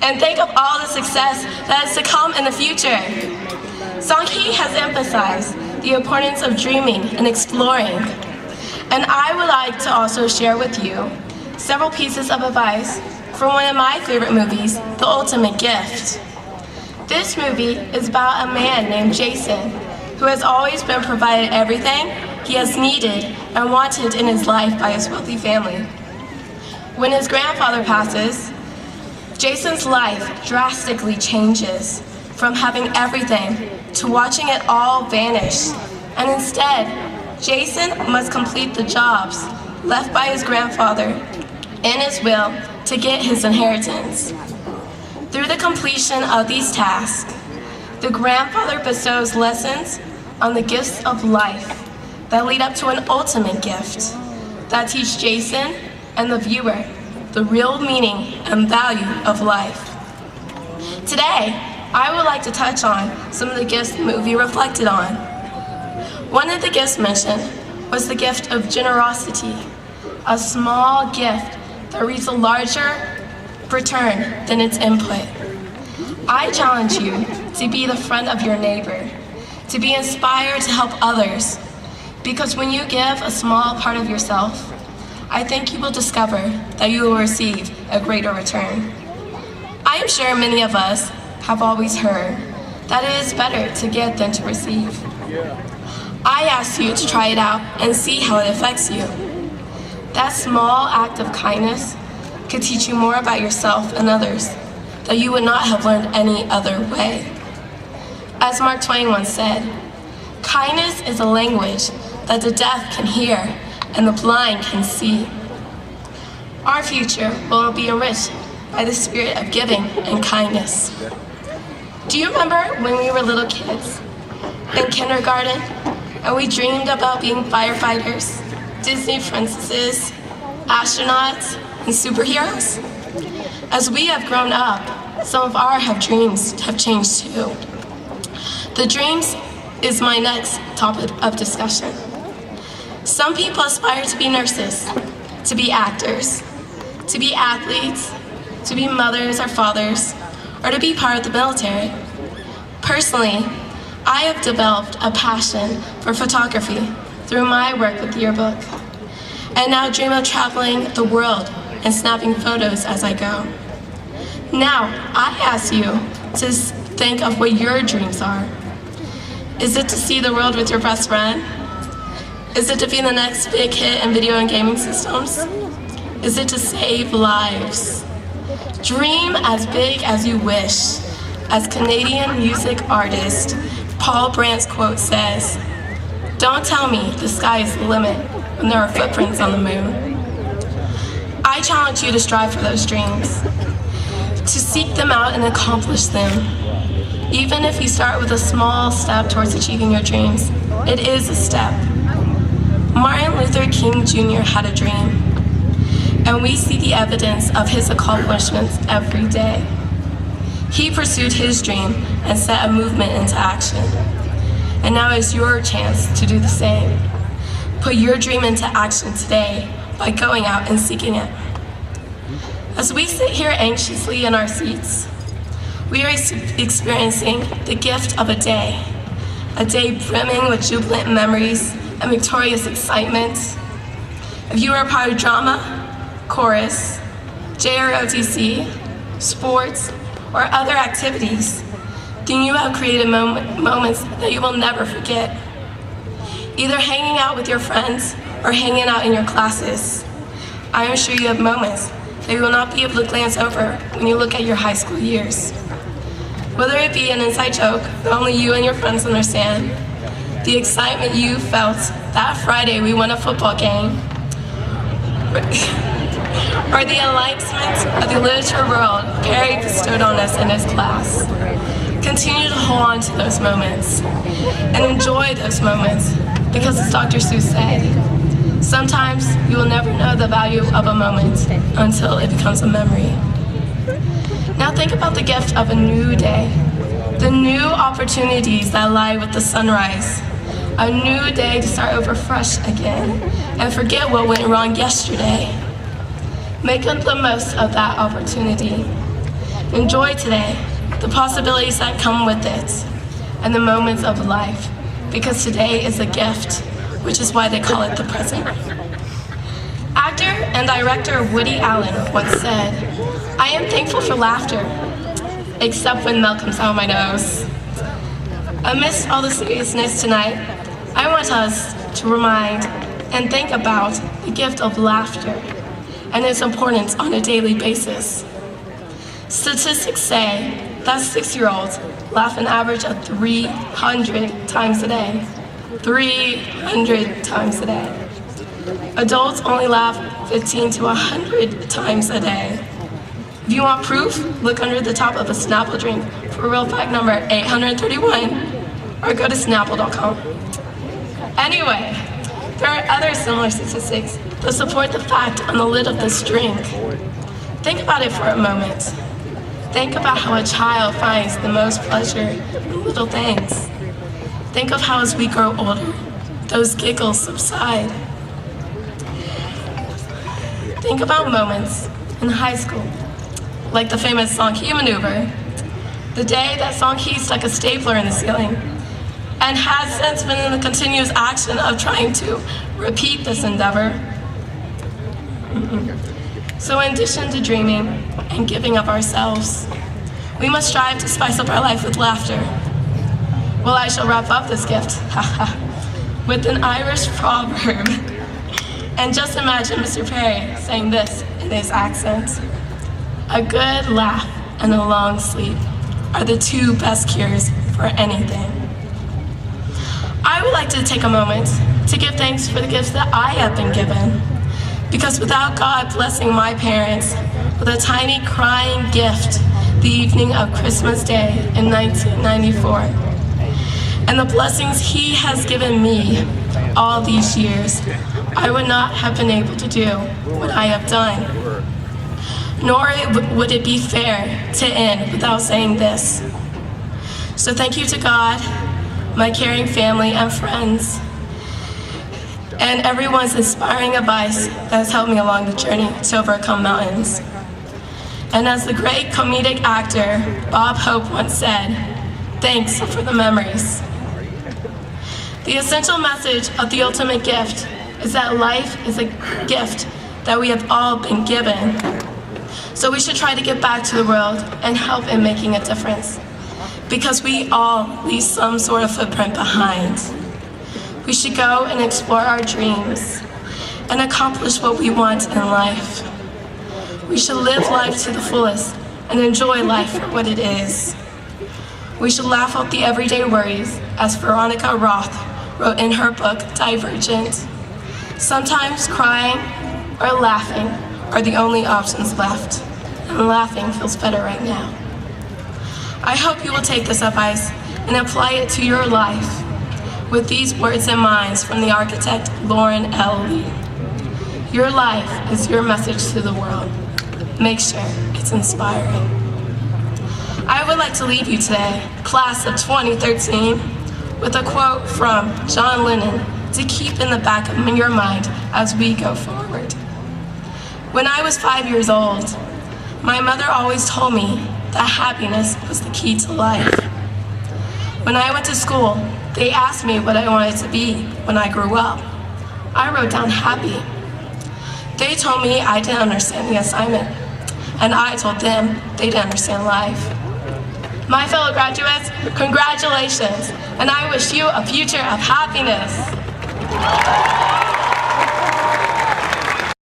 and think of all the success that is to come in the future. Song-hee has emphasized the importance of dreaming and exploring. And I would like to also share with you several pieces of advice from one of my favorite movies, The Ultimate Gift. This movie is about a man named Jason who has always been provided everything he has needed and wanted in his life by his wealthy family. When his grandfather passes, Jason's life drastically changes from having everything to watching it all vanish. And instead, Jason must complete the jobs left by his grandfather in his will to get his inheritance. Through the completion of these tasks, the grandfather bestows lessons on the gifts of life that lead up to an ultimate gift that teach Jason and the viewer the real meaning and value of life. Today, I would like to touch on some of the gifts the movie reflected on. One of the gifts mentioned was the gift of generosity, a small gift that reaps a larger return than its input. I challenge you to be the friend of your neighbor, to be inspired to help others, because when you give a small part of yourself, I think you will discover that you will receive a greater return. I am sure many of us have always heard that it is better to give than to receive. I ask you to try it out and see how it affects you. That small act of kindness could teach you more about yourself and others that you would not have learned any other way. As Mark Twain once said, kindness is a language that the deaf can hear and the blind can see. Our future will be enriched by the spirit of giving and kindness. Do you remember when we were little kids in kindergarten and we dreamed about being firefighters, Disney princesses, astronauts, and superheroes? As we have grown up, some of our dreams have changed too. The dreams is my next topic of discussion. Some people aspire to be nurses, to be actors, to be athletes, to be mothers or fathers, or to be part of the military. Personally, I have developed a passion for photography through my work with Yearbook, and now dream of traveling the world and snapping photos as I go. Now, I ask you to think of what your dreams are. Is it to see the world with your best friend? Is it to be the next big hit in video and gaming systems? Is it to save lives? Dream as big as you wish. As Canadian music artist Paul Brandt's quote says, "Don't tell me the sky is the limit when there are footprints on the moon." I challenge you to strive for those dreams, to seek them out and accomplish them. Even if you start with a small step towards achieving your dreams, it is a step. Martin Luther King Jr. had a dream, and we see the evidence of his accomplishments every day. He pursued his dream and set a movement into action. And now is your chance to do the same. Put your dream into action today by going out and seeking it. As we sit here anxiously in our seats, we are experiencing the gift of a day brimming with jubilant memories and victorious excitement. If you are a part of drama, chorus, JROTC, sports, or other activities, then you have created moments that you will never forget. Either hanging out with your friends or hanging out in your classes. I am sure you have moments that you will not be able to glance over when you look at your high school years. Whether it be an inside joke that only you and your friends understand, the excitement you felt that Friday we won a football game, or the enlightenment of the literature world Perry bestowed on us in his class. Continue to hold on to those moments and enjoy those moments, because as Dr. Seuss said, sometimes you will never know the value of a moment until it becomes a memory. Now think about the gift of a new day, the new opportunities that lie with the sunrise, a new day to start over fresh again and forget what went wrong yesterday. Make the most of that opportunity. Enjoy today, the possibilities that come with it, and the moments of life, because today is a gift, which is why they call it the present. Actor and director Woody Allen once said, "I am thankful for laughter, except when milk comes out of my nose." Amidst all the seriousness tonight, I want us to remind and think about the gift of laughter and its importance on a daily basis. Statistics say that 6-year-olds laugh an average of 300 times a day. 300 times a day. Adults only laugh 15 to 100 times a day. If you want proof, look under the top of a Snapple drink for real fact number 831, or go to snapple.com. Anyway, there are other similar statistics that support the fact on the lid of this drink. Think about it for a moment. Think about how a child finds the most pleasure in little things. Think of how as we grow older, those giggles subside. Think about moments in high school, like the famous Song Hee maneuver, the day that Song Hee stuck a stapler in the ceiling, and has since been in the continuous action of trying to repeat this endeavor. So in addition to dreaming and giving of ourselves, we must strive to spice up our life with laughter. Well, I shall wrap up this gift with an Irish proverb. And just imagine Mr. Perry saying this in his accent. A good laugh and a long sleep are the two best cures for anything. I would like to take a moment to give thanks for the gifts that I have been given. Because without God blessing my parents with a tiny crying gift the evening of Christmas Day in 1994, and the blessings He has given me all these years, I would not have been able to do what I have done. Nor would it be fair to end without saying this. So thank you to God, my caring family and friends, and everyone's inspiring advice that has helped me along the journey to overcome mountains. And as the great comedic actor Bob Hope once said, thanks for the memories. The essential message of the ultimate gift is that life is a gift that we have all been given. So we should try to give back to the world and help in making a difference, because we all leave some sort of footprint behind. We should go and explore our dreams and accomplish what we want in life. We should live life to the fullest and enjoy life for what it is. We should laugh off the everyday worries, as Veronica Roth wrote in her book, Divergent. Sometimes crying or laughing are the only options left, and laughing feels better right now. I hope you will take this advice and apply it to your life with these words in mind from the architect Lauren L. Lee. Your life is your message to the world. Make sure it's inspiring. I would like to leave you today, class of 2013, with a quote from John Lennon to keep in the back of your mind as we go forward. When I was 5 years old, my mother always told me that happiness was the key to life. When I went to school, they asked me what I wanted to be when I grew up. I wrote down happy. They told me I didn't understand the assignment, and I told them they didn't understand life. My fellow graduates, congratulations, and I wish you a future of happiness.